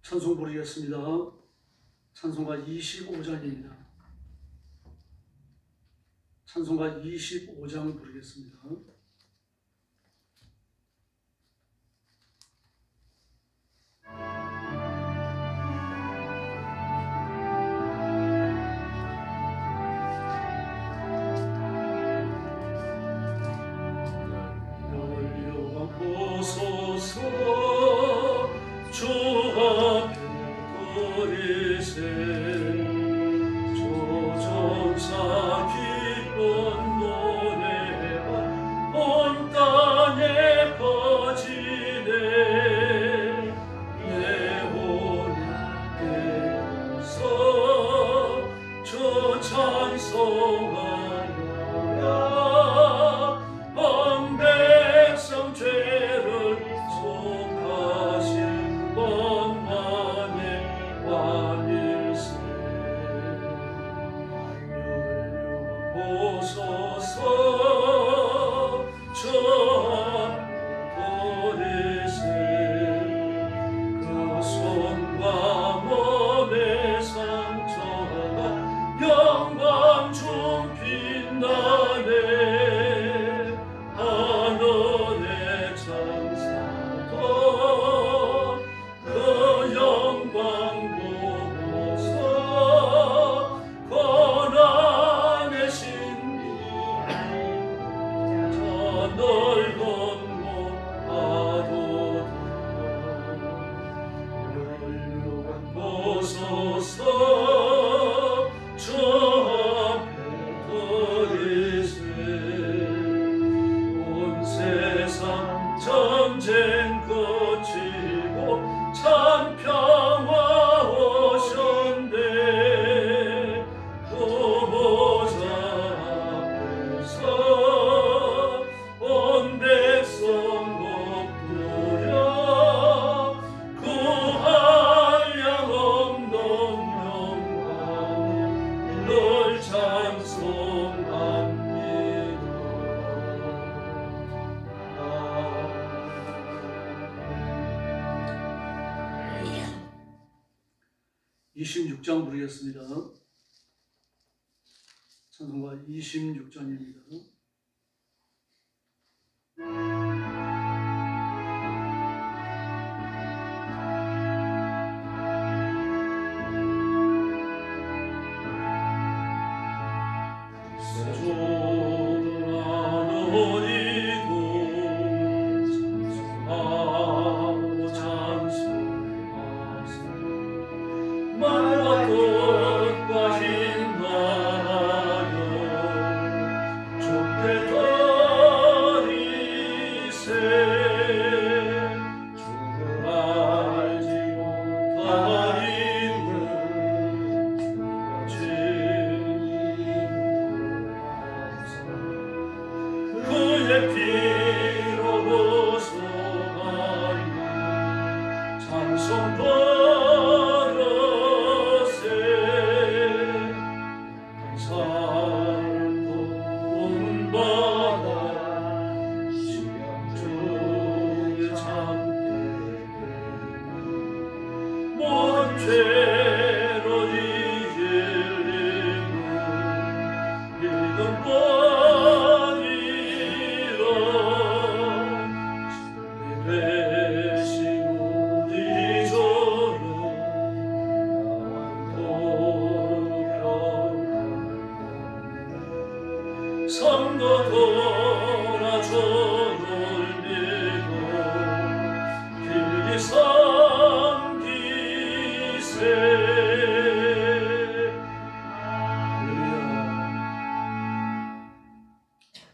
찬송 부르겠습니다. 찬송가 25장입니다. 찬송가 25장 부르겠습니다. (26장) 부르겠습니다. 찬송가 26장입니다.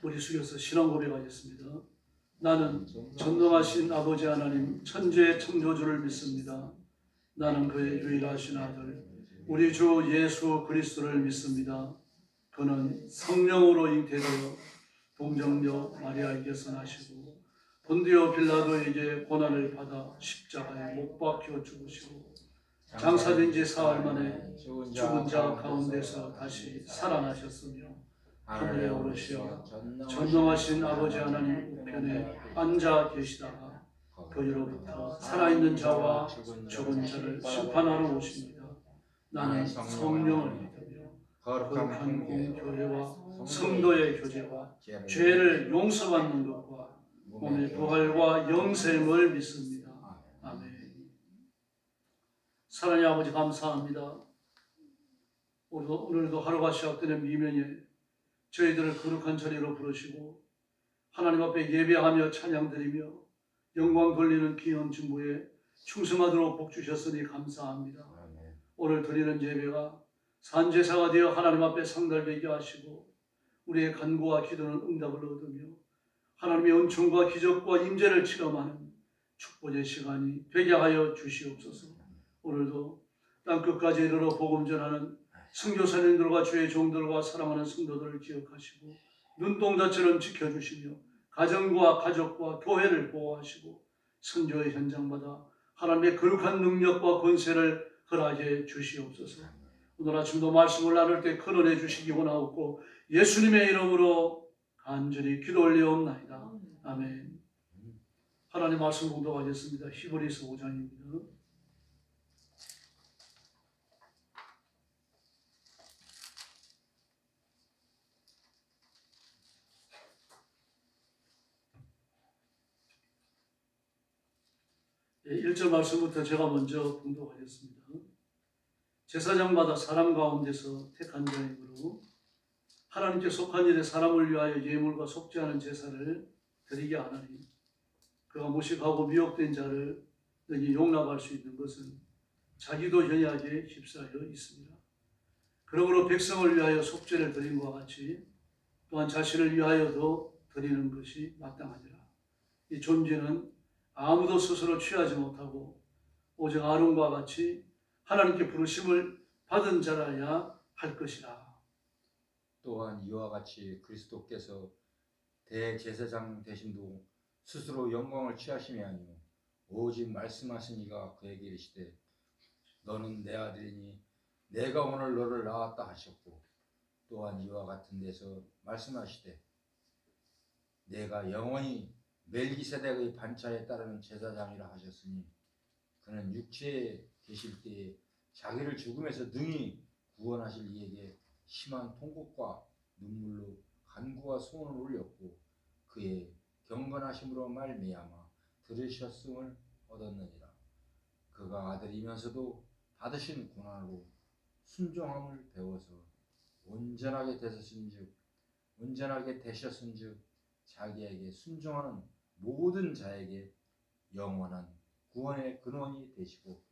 우리 숙여서 신앙 고백하겠습니다. 나는 전능하신 아버지 하나님 천지의 창조주를 믿습니다. 나는 그의 유일하신 아들 우리 주 예수 그리스도를 믿습니다. 그는 성령으로 잉태되어 동정녀 마리아에게서 나시고 본디오 빌라도에게 고난을 받아 십자가에 못 박혀 죽으시고 장사된 지 사흘 만에 죽은 자 가운데서 다시 살아나셨으며 하늘에 오르시어 전능하신 아버지 하나님 우편에 앉아 계시다가 그리로부터 살아있는 자와 죽은 자를 심판하러 오십니다. 나는 성령을 믿으며 거룩한 공교회와 성도의 교제와 죄를 용서받는 것과 몸의 부활과 영생을 믿습니다. 아멘. 사랑의 아버지 감사합니다. 오늘도 하루가 시작되는 미면에 저희들을 거룩한 자리로 부르시고 하나님 앞에 예배하며 찬양드리며 영광 돌리는 귀한 중보에 충성하도록 복 주셨으니 감사합니다. 오늘 드리는 예배가 산제사가 되어 하나님 앞에 상달되게 하시고 우리의 간구와 기도는 응답을 얻으며 하나님의 은총과 기적과 임재를 체험하는 축복의 시간이 되게 하여 주시옵소서. 오늘도 땅끝까지 이르러 복음 전하는 선교사님들과 주의 종들과 사랑하는 성도들을 기억하시고 눈동자처럼 지켜주시며 가정과 가족과 교회를 보호하시고 선교의 현장마다 하나님의 거룩한 능력과 권세를 허락해 주시옵소서. 오늘 아침도 말씀을 나눌 때 큰은혜 주시기 원하옵고 예수님의 이름으로 간절히 기도 올리옵나이다. 아멘. 하나님 말씀 공독하겠습니다. 히브리서 5장입니다. 예, 1절 말씀부터 제가 먼저 봉독하겠습니다. 제사장마다 사람 가운데서 택한 자이므로 하나님께 속한 일에 사람을 위하여 예물과 속죄하는 제사를 드리게 하나니 그가 무식하고 미혹된 자를 능히 용납할 수 있는 것은 자기도 연약에 휩싸여 있습니다. 그러므로 백성을 위하여 속죄를 드린 것과 같이 또한 자신을 위하여도 드리는 것이 마땅하니라. 이 존재는 아무도 스스로 취하지 못하고 오직 아론과 같이 하나님께 부르심을 받은 자라야 할 것이라. 또한 이와 같이 그리스도께서 대제사장 되심도 스스로 영광을 취하심이 아니요 오직 말씀하신 이가 그에게 이르시되 너는 내 아들이니 내가 오늘 너를 낳았다 하셨고 또한 이와 같은 데서 말씀하시되 내가 영원히 멜기세덱의 반차에 따르는 제사장이라 하셨으니 그는 육체에 계실 때에 자기를 죽음에서 능히 구원하실 이에게 심한 통곡과 눈물로 간구와 소원을 올렸고 그의 경건하심으로 말미암아 들으셨음을 얻었느니라. 그가 아들이면서도 받으신 고난으로 순종함을 배워서 온전하게 되셨은즉 자기에게 순종하는 모든 자에게 영원한 구원의 근원이 되시고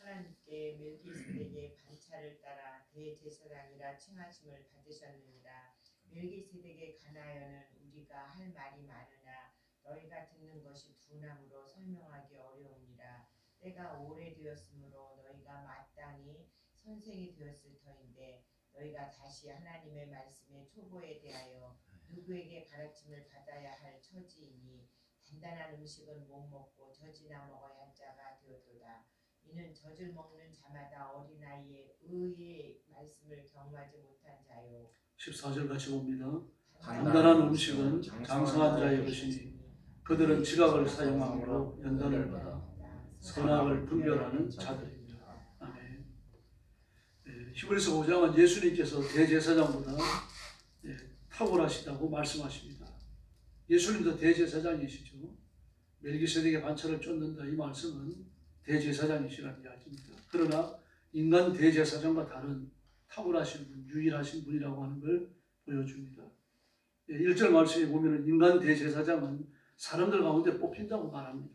하나님께 멜기세덱의 반차를 따라 대제사장이라 칭하심을 받으셨느니라. 멜기세덱의 가나여는 우리가 할 말이 많으나 너희가 듣는 것이 둔함으로 설명하기 어려우니라. 때가 오래되었으므로 너희가 마땅히 선생이 되었을 터인데 너희가 다시 하나님의 말씀의 초보에 대하여 누구에게 가르침을 받아야 할 처지이니 단단한 음식은 못 먹고 젖이나 먹어야 할 자가 되었도다. 이는 젖을 먹는 자마다 어린아이의 의의 말씀을 경험하지 못한 자요. 14절 같이 봅니다. 단단한 음식은 장성한 자의 것이니 그들은 지각을 사용함으로 연단을 받아 선악을 분별하는 자들입니다. 아멘. 히브리서 5장은 예수님께서 대제사장보다 탁월하시다고 말씀하십니다. 예수님도 대제사장이시죠. 멜기세덱의 반차를 쫓는다 이 말씀은 대제사장이시라는 이야기입니다. 그러나 인간 대제사장과 다른 탁월하신 분, 유일하신 분이라고 하는 걸 보여줍니다. 1절 말씀에 보면 인간 대제사장은 사람들 가운데 뽑힌다고 말합니다.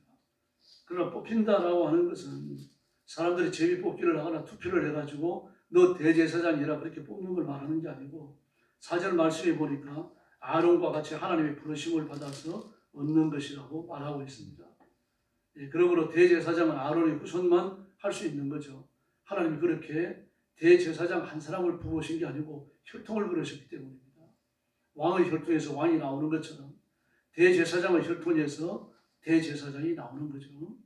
그러나 뽑힌다라고 하는 것은 사람들이 제비 뽑기를 하거나 투표를 해가지고 너 대제사장이라 그렇게 뽑는 걸 말하는 게 아니고 4절 말씀에 보니까 아론과 같이 하나님의 부르심을 받아서 얻는 것이라고 말하고 있습니다. 그러므로 대제사장은 아론의 후손만 할 수 있는 거죠. 하나님이 그렇게 대제사장 한 사람을 부르신 게 아니고 혈통을 부르셨기 때문입니다. 왕의 혈통에서 왕이 나오는 것처럼 대제사장의 혈통에서 대제사장이 나오는 거죠.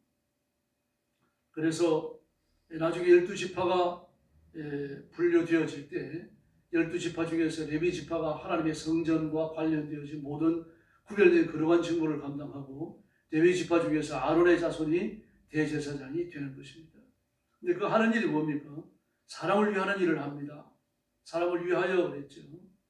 그래서 나중에 12지파가 분류되어질 때 12지파 중에서 레위지파가 하나님의 성전과 관련되어진 모든 구별된 거룩한 직무를 감당하고 레위 지파 중에서 아론의 자손이 대제사장이 되는 것입니다. 근데 그 하는 일이 뭡니까? 사람을 위하는 일을 합니다. 사람을 위하여 그랬죠.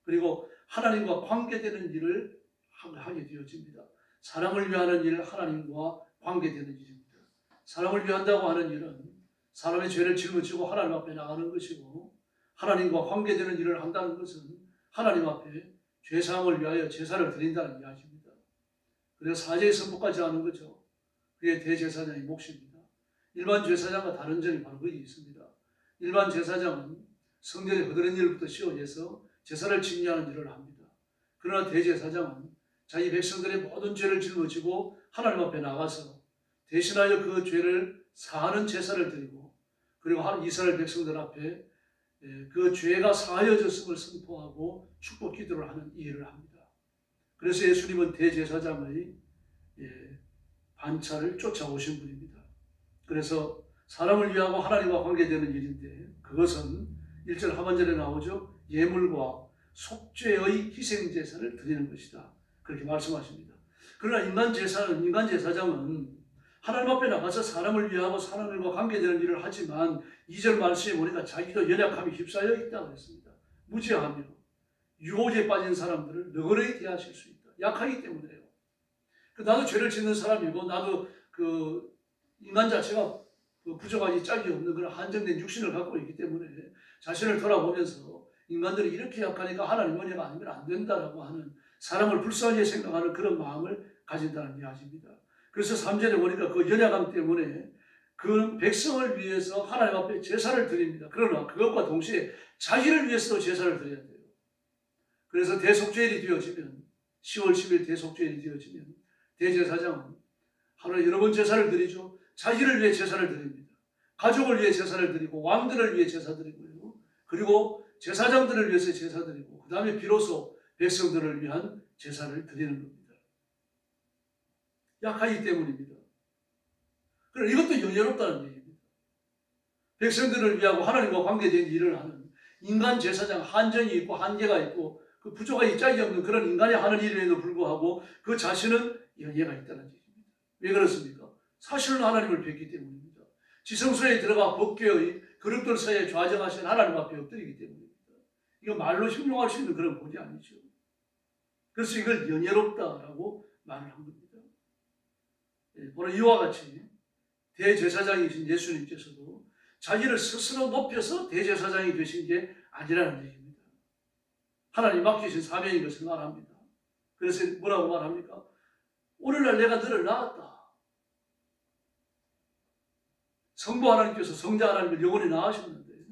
그리고 하나님과 관계되는 일을 하게 되어집니다. 사람을 위하는 일, 하나님과 관계되는 일입니다. 사람을 위한다고 하는 일은 사람의 죄를 짊어지고 하나님 앞에 나가는 것이고, 하나님과 관계되는 일을 한다는 것은 하나님 앞에 죄사함을 위하여 제사를 드린다는 이야기입니다. 그래서 사제의 선포까지 하는 거죠. 그게 대제사장의 몫입니다. 일반 제사장과 다른 점이 바로 거기 있습니다. 일반 제사장은 성전에 거드는 일부터 시작해서 제사를 진리하는 일을 합니다. 그러나 대제사장은 자기 백성들의 모든 죄를 짊어지고 하나님 앞에 나가서 대신하여 그 죄를 사하는 제사를 드리고, 그리고 이스라엘 백성들 앞에 그 죄가 사하여졌음을 선포하고 축복 기도를 하는 이 일을 합니다. 그래서 예수님은 대제사장의 반차를 쫓아오신 분입니다. 그래서 사람을 위하고 하나님과 관계되는 일인데, 그것은 1절 하반절에 나오죠. 예물과 속죄의 희생제사를 드리는 것이다. 그렇게 말씀하십니다. 그러나 인간 제사장은 하나님 앞에 나가서 사람을 위하고 하나님과 관계되는 일을 하지만 2절 말씀에 보니까 자기도 연약함이 휩싸여 있다고 했습니다. 무지하며 유혹에 빠진 사람들을 너그러이 대하실 수 있다. 약하기 때문에요. 나도 죄를 짓는 사람이고, 나도 인간 자체가 부족하기 짝이 없는 그런 한정된 육신을 갖고 있기 때문에 자신을 돌아보면서 인간들이 이렇게 약하니까 하나님 은혜가 아니면 안 된다라고 하는, 사람을 불쌍하게 생각하는 그런 마음을 가진다는 이야기입니다. 그래서 3절에 보니까 그 연약함 때문에 그 백성을 위해서 하나님 앞에 제사를 드립니다. 그러나 그것과 동시에 자기를 위해서도 제사를 드려야 돼요. 그래서 대속죄일이 되어지면, 10월 10일 대속죄일이 되어지면 대제사장은 하루에 여러 번 제사를 드리죠. 자기를 위해 제사를 드립니다. 가족을 위해 제사를 드리고, 왕들을 위해 제사 드리고요. 그리고 제사장들을 위해서 제사 드리고, 그 다음에 비로소 백성들을 위한 제사를 드리는 겁니다. 약하기 때문입니다. 그럼 이것도 영예롭다는 얘기입니다. 백성들을 위하고 하나님과 관계된 일을 하는 인간 제사장, 한정이 있고 한계가 있고 그 부족하기 짝이 없는 그런 인간이 하는 일에도 불구하고 그 자신은 영예가 있다는 얘기입니다. 왜 그렇습니까? 사실은 하나님을 뵙기 때문입니다. 지성소에 들어가 법궤의 그릇들 사이에 좌정하신 하나님 앞에 엎드리기 때문입니다. 이거 말로 형용할 수 있는 그런 본이 아니죠. 그래서 이걸 영예롭다라고 말을 한 겁니다. 바로 이와 같이 대제사장이신 예수님께서도 자기를 스스로 높여서 대제사장이 되신 게 아니라는 얘기입니다. 하나님 맡기신 사명인 것을 말합니다. 그래서 뭐라고 말합니까? 오늘날 내가 너를 낳았다. 성부 하나님께서 성자 하나님을 영원히 낳으셨는데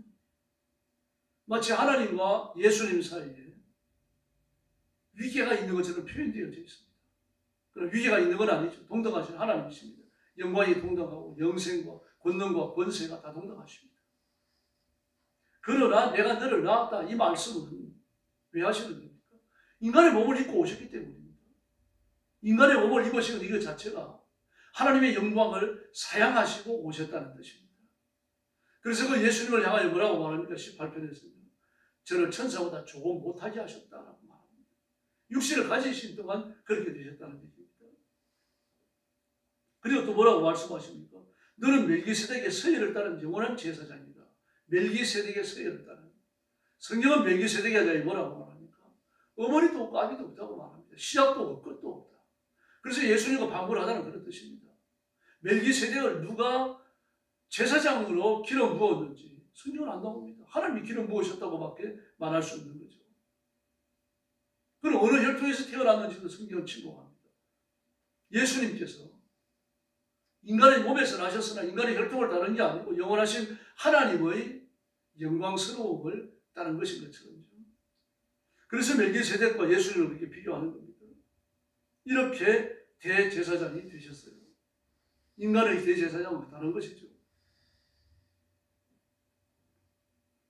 마치 하나님과 예수님 사이에 위계가 있는 것처럼 표현되어져 있습니다. 그럼 위계가 있는 건 아니죠. 동등하신 하나님이십니다. 영광이 동등하고 영생과 권능과 권세가 다 동등하십니다. 그러나 내가 너를 낳았다, 이 말씀은 왜 하시는 겁니까? 인간의 몸을 입고 오셨기 때문입니다. 인간의 몸을 입으시는 이것 자체가 하나님의 영광을 사양하시고 오셨다는 뜻입니다. 그래서 그 예수님을 향하여 뭐라고 말합니까? 18편에서는 저를 천사보다 조금 못하게 하셨다라고 말합니다. 육신을 가지신 동안 그렇게 되셨다는 얘기입니다. 그리고 또 뭐라고 말씀하십니까? 너는 멜기세덱의 서열을 따른 영원한 제사장이다. 멜기세덱의 서열을 따른. 성경은 멜기세덱이 아니라 뭐라고 말합니까? 어머니도 없고 아비도 없다고 말합니다. 시작도 없고 끝도 없다. 그래서 예수님과 반문을 하다는 그런 뜻입니다. 멜기세덱을 누가 제사장으로 기름 부었는지 성경은 안 나옵니다. 하나님이 기름 부으셨다고밖에 말할 수 없는 거죠. 그럼 어느 혈통에서 태어났는지도 성경은 침묵합니다. 예수님께서 인간의 몸에서 나셨으나 인간의 혈통을 따른 게 아니고 영원하신 하나님의 영광스러움을 따른 것인 것처럼요. 그래서 멜기세덱과 예수님을 그렇게 비교하는 겁니다. 이렇게 대제사장이 되셨어요. 인간의 대제사장은 다른 것이죠.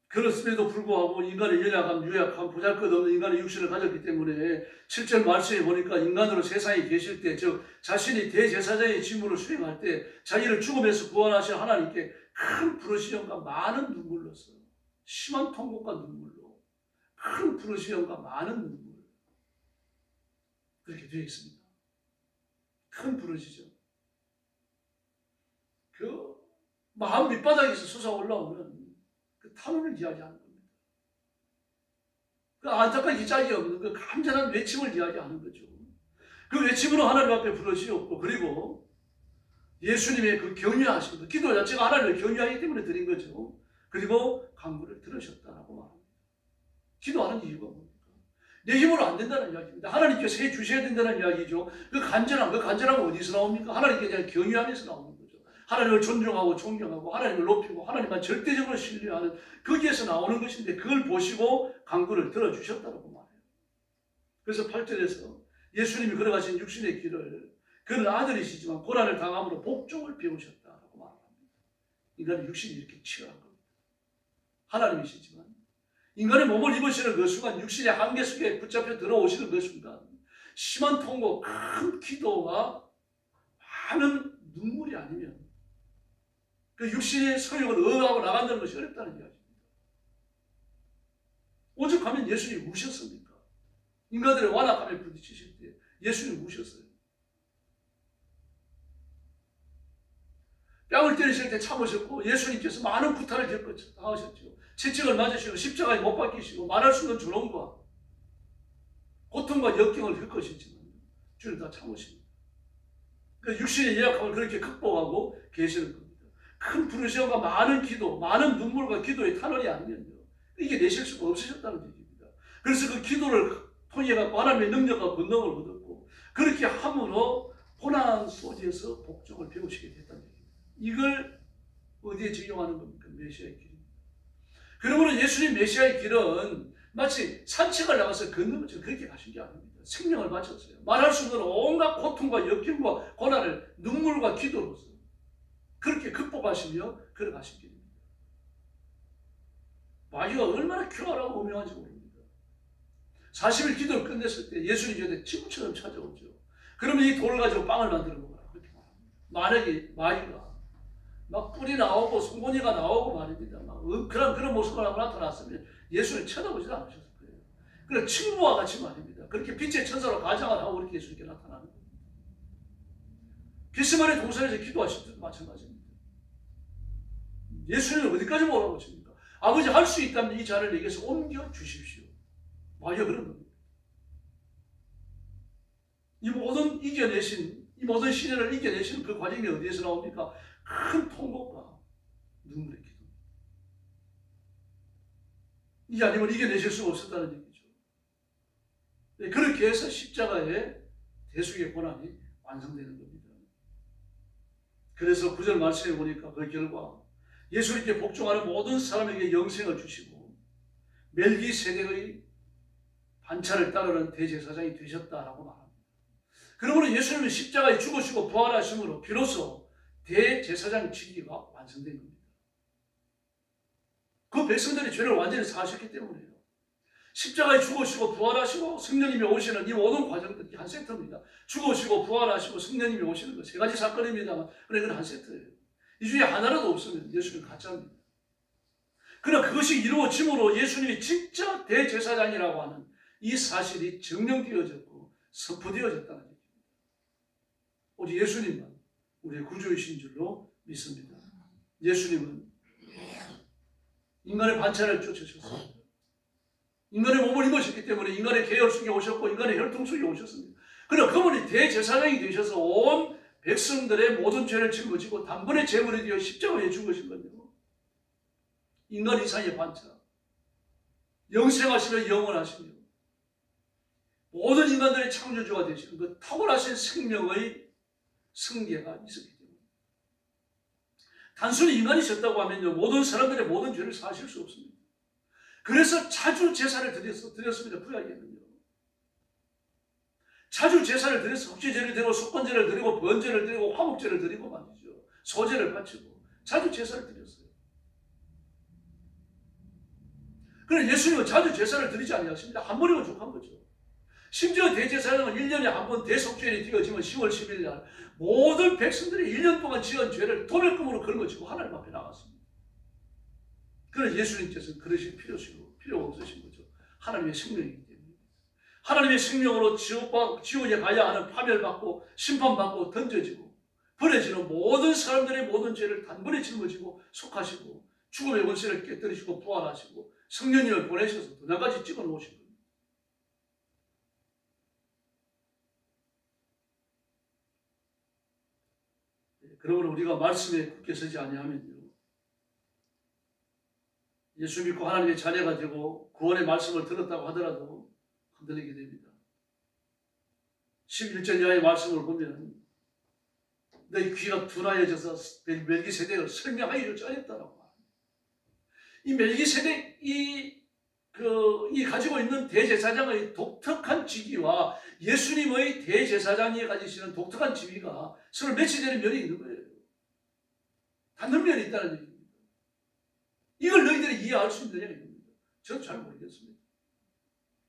그렇음에도 불구하고 인간의 연약함, 유약함, 보잘것없는 인간의 육신을 가졌기 때문에 7절 말씀에 보니까 인간으로 세상에 계실 때, 즉 자신이 대제사장의 직무를 수행할 때 자기를 죽음에서 구원하신 하나님께 큰 부르시움과 많은 눈물로서, 심한 통곡과 눈물로, 큰 부르시움과 많은 눈물, 그렇게 되어 있습니다. 큰 부르시죠. 그 마음 밑바닥에서 솟아올라오는 그 탄원을 이야기하는 겁니다. 그 안타깝게 짝이 없는 그 간절한 외침을 이야기하는 거죠. 그 외침으로 하나님 앞에 부르시었고, 그리고 예수님의 그 경유하신 것, 기도 자체가 하나님을 경유하기 때문에 드린 거죠. 그리고 간구를 들으셨다라고 말합니다. 기도하는 이유가 뭡니까? 내 힘으로 안 된다는 이야기입니다. 하나님께서 해 주셔야 된다는 이야기죠. 그 간절함은 어디서 나옵니까? 하나님께 대한 경외함에서 나오는 거죠. 하나님을 존중하고 존경하고 하나님을 높이고 하나님만 절대적으로 신뢰하는 거기에서 나오는 것인데, 그걸 보시고 간구를 들어주셨다고 말해요. 그래서 8절에서 예수님이 걸어가신 육신의 길을 그는 아들이시지만 고난을 당함으로 복종을 배우셨다라고 말합니다. 인간의 육신이 이렇게 치열한 겁니다. 하나님이시지만 인간의 몸을 입으시는 그 순간, 육신의 한계 속에 붙잡혀 들어오시는 그 순간, 심한 통고, 큰 기도와 많은 눈물이 아니면 그 육신의 소욕을 억하고 나간다는 것이 어렵다는 이야기입니다. 오죽하면 예수님이 우셨습니까? 인간들의 완악함에 부딪히실 때 예수님이 우셨어요. 뺨을 때리실 때 참으셨고, 예수님께서 많은 구타를 당하셨죠. 채찍을 맞으시고 십자가에 못 박히시고 말할 수 없는 조롱과 고통과 역경을 겪으셨지만 주님 다 참으십니다. 그 육신의 연약함을 그렇게 극복하고 계시는 겁니다. 큰 부르시움과 많은 기도, 많은 눈물과 기도의 탄원이 아니면요, 이게 내실 수가 없으셨다는 얘기입니다. 그래서 그 기도를 통해 하나님의 능력과 권능을 얻었고, 그렇게 함으로 고난 소지에서 복종을 배우시게 됐다는 얘기입니다. 이걸 어디에 적용하는 겁니까? 메시아의 길입니다. 그러므로 예수님 메시아의 길은 마치 산책을 나가서 걷는 것처럼 그렇게 가신 게 아닙니다. 생명을 바쳤어요. 말할 수 없는 온갖 고통과 역경과 고난을 눈물과 기도로서 그렇게 극복하시며 걸어가신 길입니다. 마귀가 얼마나 교활하고 오명한지 모릅니다. 40일 기도를 끝냈을 때 예수님 곁에 친구처럼 찾아오죠. 그러면 이 돌을 가지고 빵을 만들어 먹으라, 그렇게 말합니다. 만약에 마귀가 막 뿔이 나오고 송곳니가 나오고 말입니다. 막 그런 모습을 하고 나타났으면 예수님 쳐다보지도 않으셨을 거예요. 그래서 친구와 같이 말입니다. 그렇게 빛의 천사로 가장을 하고 그렇게 예수님께 나타나는 겁니다. 겟세마네 동산에서 기도하실 때도 마찬가지입니다. 예수님은 어디까지 몰아보십니까? 아버지, 할 수 있다면 이 잔을 내게서 옮겨 주십시오. 마귀가 그런 겁니다. 이 모든 시련을 이겨내신 그 과정이 어디에서 나옵니까? 큰 통곡과 눈물의 기도. 이게 아니면 이겨내실 수가 없었다는 얘기죠. 그렇게 해서 십자가의 대속의 고난이 완성되는 겁니다. 그래서 9절 말씀해 보니까 그 결과 예수님께 복종하는 모든 사람에게 영생을 주시고 멜기세덱의 반차를 따르는 대제사장이 되셨다라고 말합니다. 그러므로 예수님은 십자가에 죽으시고 부활하심으로 비로소 대제사장 직위가 완성된 겁니다. 그 백성들이 죄를 완전히 사하셨기 때문에요. 십자가에 죽으시고 부활하시고 성령님이 오시는 이 모든 과정들이 한 세트입니다. 죽으시고 부활하시고 성령님이 오시는 것 세 가지 사건입니다만, 그래, 그건 한 세트예요. 이 중에 하나라도 없으면 예수님 가짜입니다. 그러나 그것이 이루어짐으로 예수님이 진짜 대제사장이라고 하는 이 사실이 증명되어졌고 선포되어졌다는 얘기입니다. 오직 예수님만 우리의 구주이신 줄로 믿습니다. 예수님은 인간의 반찬을 쫓으셨습니다. 인간의 몸을 입으셨기 때문에 인간의 계열 속에 오셨고 인간의 혈통 속에 오셨습니다. 그러나 그분이 대제사장이 되셔서 온 백성들의 모든 죄를 짊어지고 단번에 제물이 되어 십자가에 죽으신 건요, 인간 이상의 반찬, 영생하시며 영원하시며 모든 인간들의 창조주가 되시는 그 탁월하신 생명의 승계가 있었기 때문에, 단순히 인간이셨다고 하면요, 모든 사람들의 모든 죄를 사하실 수 없습니다. 그래서 자주 제사를 드렸습니다. 구약에는요. 자주 제사를 드려서 속죄제를 드리고 속건제를 드리고 번제를 드리고 화목제를 드리고 말이죠. 소제를 바치고 자주 제사를 드렸어요. 그런데 예수님은 자주 제사를 드리지 아니하십니다. 한 번이면 족한 거죠. 심지어 대제사장은 1년에 한 번 대속죄일이 되어지면 10월 10일 날 모든 백성들이 1년 동안 지은 죄를 도매금으로 걸어지고 하나님 앞에 나갔습니다. 그래서 예수님께서는 그러실 필요가 없으신 거죠. 하나님의 생명이기 때문에. 하나님의 생명으로 지옥에 가야 하는 파멸받고 심판받고 던져지고 버려지는 모든 사람들의 모든 죄를 단번에 짊어지고 속하시고 죽음의 원수를 깨뜨리시고 부활하시고 성령님을 보내셔서 도장까지 찍어 놓으신 겁니다. 그러므로 우리가 말씀에 굳게 서지 아니하면요, 예수 믿고 하나님의 자녀가 되고 구원의 말씀을 들었다고 하더라도 흔들리게 됩니다. 11절 이하의 말씀을 보면 너희 귀가 둔하여져서 멜기세덱을 설명하기 좋지 않았다라고 말합니다. 이 멜기세덱이 가지고 있는 대제사장의 독특한 직위와 예수님의 대제사장이 가지시는 독특한 지위가 서로 매치되는 면이 있는 거예요. 닿는 면이 있다는 얘기입니다. 이걸 너희들이 이해할 수 있느냐 이겁니다. 저도 잘 모르겠습니다.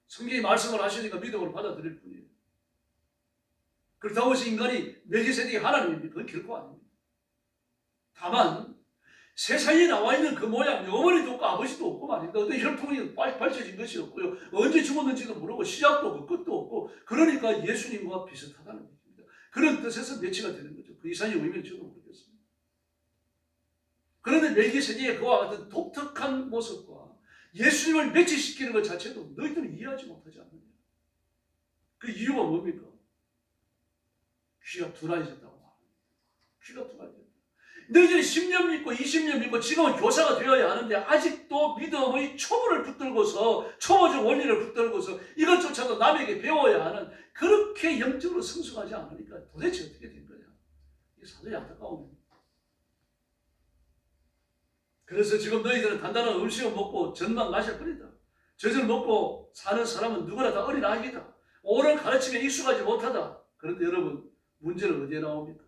성경이 말씀을 하시니까 믿음으로 받아들일 뿐이에요. 그렇다고 해서 인간이 멜기세덱이 하나님입니다. 그건 결코 아닙니다. 다만 세상에 나와 있는 그 모양, 어머니도 없고 아버지도 없고 말입니다. 어떤 혈통이 밝혀진 것이 없고요. 언제 죽었는지도 모르고 시작도 없고 끝도 없고, 그러니까 예수님과 비슷하다는 얘기입니다. 그런 뜻에서 매치가 되는 거죠. 그 이상의 의미는 저도 모르겠습니다. 그런데 멜기세덱의 그와 같은 독특한 모습과 예수님을 매치시키는 것 자체도 너희들은 이해하지 못하지 않느냐. 그 이유가 뭡니까? 귀가 둔하여졌다고 말합니다. 귀가 둔하여졌다. 너희들이 10년 믿고 20년 믿고 지금은 교사가 되어야 하는데 아직도 믿음의 초보를 붙들고서 초보적 원리를 붙들고서 이것조차도 남에게 배워야 하는, 그렇게 영적으로 성숙하지 않으니까 도대체 어떻게 된 거냐. 이게 사도의 안타까움입니다. 그래서 지금 너희들은 단단한 음식을 먹고 젖만 마실 뿐이다. 젖을 먹고 사는 사람은 누구나 다 어린아이다. 옳은 가르침에 익숙하지 못하다. 그런데 여러분, 문제는 어디에 나옵니까?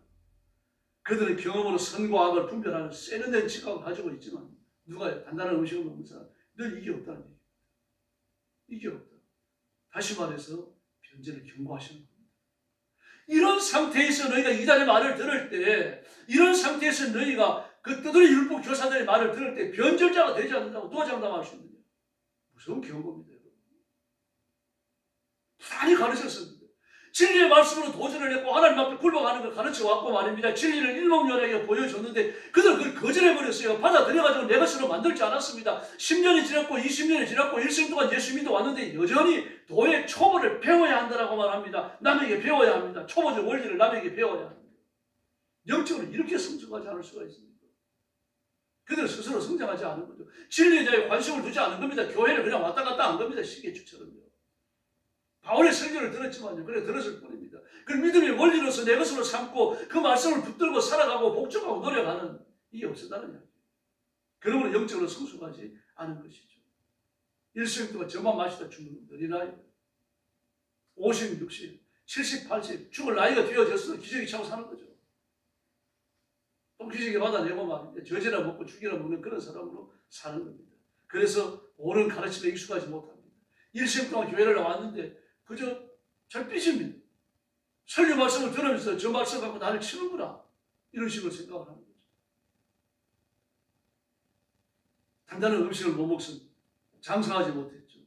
그들은 경험으로 선과 악을 분별하는 세련된 지각을 가지고 있지만 누가요? 단단한 음식을 먹는 사람, 늘 이게 없다는 얘기입니다. 이게 없다. 다시 말해서 변제를 경고하시는 겁니다. 이런 상태에서 너희가 이단의 말을 들을 때, 이런 상태에서 너희가 그 떠돌이 율법 교사들의 말을 들을 때 변절자가 되지 않는다고 누가 장담할 수 있느냐? 무서운 경고입니다. 많이 가르쳤습니다. 진리의 말씀으로 도전을 했고 하나님 앞에 굴복하는 걸 가르쳐왔고 말입니다. 진리를 일목요연하게 보여줬는데 그들은 그걸 거절해버렸어요. 받아들여가지고 내 것으로 만들지 않았습니다. 10년이 지났고 20년이 지났고 일생 동안 예수 믿어 왔는데 여전히 도의 초보를 배워야 한다고 말합니다. 남에게 배워야 합니다. 초보적 원리를 남에게 배워야 합니다. 영적으로 이렇게 성숙하지 않을 수가 있습니다. 그들 스스로 성장하지 않은 거죠. 진리에 대해 관심을 두지 않은 겁니다. 교회를 그냥 왔다 갔다 한 겁니다. 시계추처럼요. 바울의 설교를 들었지만요. 그래 들었을 뿐입니다. 그 믿음의 원리로서 내 것으로 삼고 그 말씀을 붙들고 살아가고 복종하고 노력하는 이게 없었다는 이야기예요. 그러므로 영적으로 성숙하지 않은 것이죠. 일생 동안 젖만 마시다 죽는 어린아이, 50, 60, 70, 80 죽을 나이가 되어졌어도 기저귀 차고 사는 거죠. 또 기저귀 받아내고 말입니다. 저지나 먹고 죽이나 먹는 그런 사람으로 사는 겁니다. 그래서 옳은 가르침에 익숙하지 못합니다. 일생 동안 교회를 나왔는데 그저 잘 삐집니다. 설교 말씀을 들으면서 저 말씀 갖고 나를 치는구나, 이런 식으로 생각을 하는 거죠. 단단한 음식을 못 먹습니다. 장성하지 못했죠.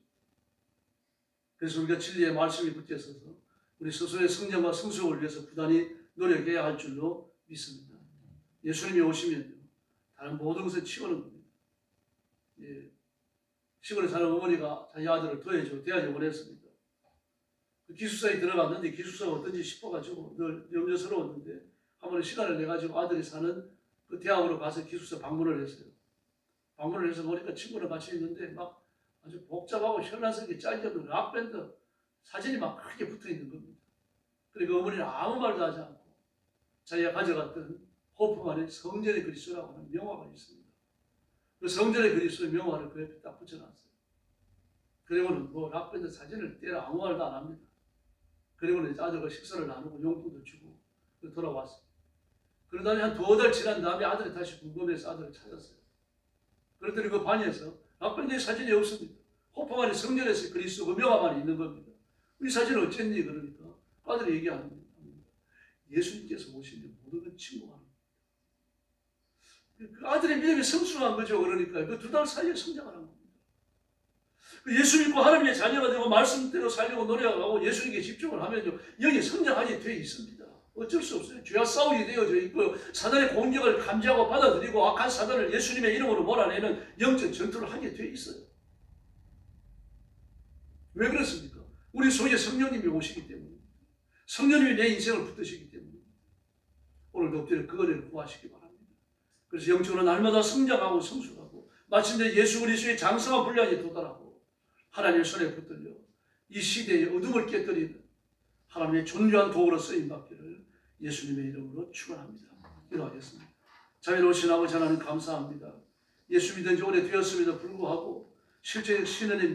그래서 우리가 진리의 말씀이 붙여 서서 우리 스스로의 성장과 성숙을 위해서 부단히 노력해야 할 줄로 믿습니다. 예수님이 오시면요, 다른 모든 것을 치우는 겁니다. 예. 시골에 사는 어머니가 자기 아들을 대하지 원했습니다. 그 기숙사에 들어갔는데 기숙사가 어떤지 싶어가지고 늘 염려스러웠는데 한 번에 시간을 내가지고 아들이 사는 그 대학으로 가서 기숙사 방문을 했어요. 방문을 해서 보니까 친구랑 같이 있는데 막 아주 복잡하고 현란스럽게 짜여진 락밴드 사진이 막 크게 붙어 있는 겁니다. 그리고 어머니는 아무 말도 하지 않고 자기가 가져갔던 호프만의 성전의 그리스도라고 하는 명화가 있습니다. 그 성전의 그리스도의 명화를 그 옆에 딱 붙여놨어요. 그리고는 뭐 락밴드 사진을 떼라 아무 말도 안 합니다. 그리고는 이제 아들과 식사를 나누고 용돈도 주고 돌아왔어요. 그러다니 한 2달 지난 다음에 아들이 다시 궁금해서 아들을 찾았어요. 그랬더니 그 반에서 락밴드의 사진이 없습니다. 호프만의 성전에서 그리스도 그 명화만 있는 겁니다. 이 사진은 어쨌니? 그러니까 아들이 얘기하는 겁니다. 예수님께서 오시면 모든 건 침묵하는 겁니다. 그 아들의 믿음이 성숙한 거죠. 그러니까 그 2달 사이에 성장을 한 겁니다. 예수 믿고 하나님의 자녀가 되고 말씀대로 살려고 노력하고 예수님께 집중을 하면요, 여기 성장하게 되어 있습니다. 어쩔 수 없어요. 죄와 싸우게 되어져 있고 사단의 공격을 감지하고 받아들이고 악한 사단을 예수님의 이름으로 몰아내는 영적 전투를 하게 되어 있어요. 왜 그렇습니까? 우리 속에 성령님이 오시기 때문입니다. 성령님이 내 인생을 붙드시기 때문입니다. 오늘도 엎드려 그 은혜를 구하시기 바랍니다. 그래서 영적으로 날마다 성장하고 성숙하고 마침내 예수 그리스도의 장성한 분량에 도달하고 하나님의 손에 붙들려 이 시대의 어둠을 깨뜨리는 하나님의 존귀한 도구로 쓰임받기를 예수님의 이름으로 축원합니다. 기도하겠습니다. 자비로우신 아버지 하나님 감사합니다. 예수 믿은 지 오래되었음에도 불구하고 실제 신원의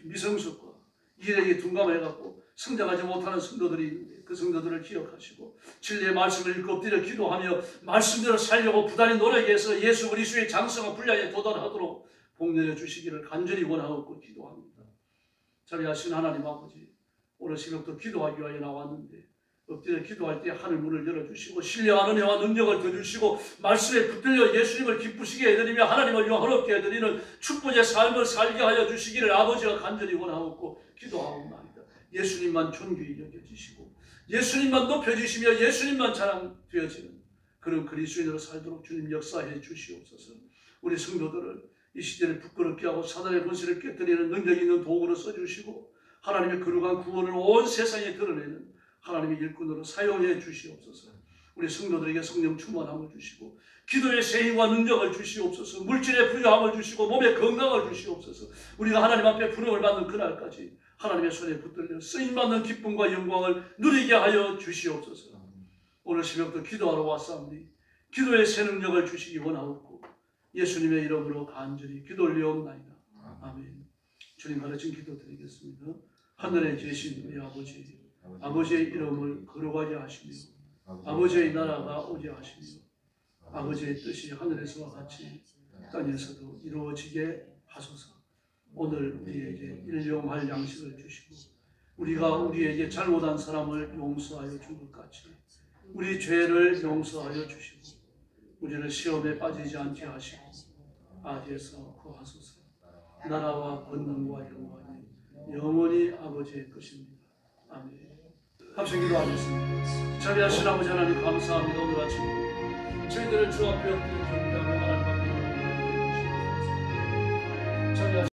미성숙과 일에게 둔감해갖고 성장하지 못하는 성도들이 있는데 그 성도들을 기억하시고 진리의 말씀을 읽고 엎드려 기도하며 말씀대로 살려고 부단히 노력해서 예수 그리스도의 장성한 분량에 도달하도록 복내려 주시기를 간절히 원하고 기도합니다. 자비하신 하나님 아버지, 오늘 새벽도 기도하기 위하여 나왔는데 엎드려 기도할 때 하늘 문을 열어주시고 신령한 은혜와 능력을 더 주시고 말씀에 붙들려 예수님을 기쁘시게 해드리며 하나님을 영화롭게 해드리는 축복의 삶을 살게 하여 주시기를 아버지가 간절히 원하옵고 기도하옵나이다. 예수님만 존귀히 여겨주시고 예수님만 높여주시며 예수님만 자랑되어지는 그런 그리스도인으로 살도록 주님 역사해 주시옵소서. 우리 성도들을 이 시대를 부끄럽게 하고 사단의 권세를 깨뜨리는 능력 있는 도구로 써주시고 하나님의 거룩한 구원을 온 세상에 드러내는 하나님의 일꾼으로 사용해 주시옵소서. 우리 성도들에게 성령 충만함을 주시고 기도의 세임과 능력을 주시옵소서. 물질의 부유함을 주시고 몸의 건강을 주시옵소서. 우리가 하나님 앞에 부름을 받는 그날까지 하나님의 손에 붙들려 쓰임받는 기쁨과 영광을 누리게 하여 주시옵소서. 오늘 새벽도 기도하러 왔사오니 기도의 새 능력을 주시기 원하옵고 예수님의 이름으로 간절히 기도 올리옵나이다. 아멘. 주님 가르친 기도 드리겠습니다. 하늘에 계신 우리 아버지, 아버지의 이름을 거룩하게 하시며 아버지의 나라가 오게 하시며 아버지의 뜻이 하늘에서와 같이 땅에서도 이루어지게 하소서. 오늘 우리에게 일용할 양식을 주시고 우리가 우리에게 잘못한 사람을 용서하여 준 것 같이 우리 죄를 용서하여 주시고 우리를 시험에 빠지지 않게 하시고 악에서 구하소서. 나라와 권능과 영광이 영원히 아버지의 것입니다. 아멘. 합심 기도하겠습니다. 자비하신 아버지 하나님 감사합니다. 오늘 아침 저희들을 주 앞에 엎드려 경배하고 하나님 앞에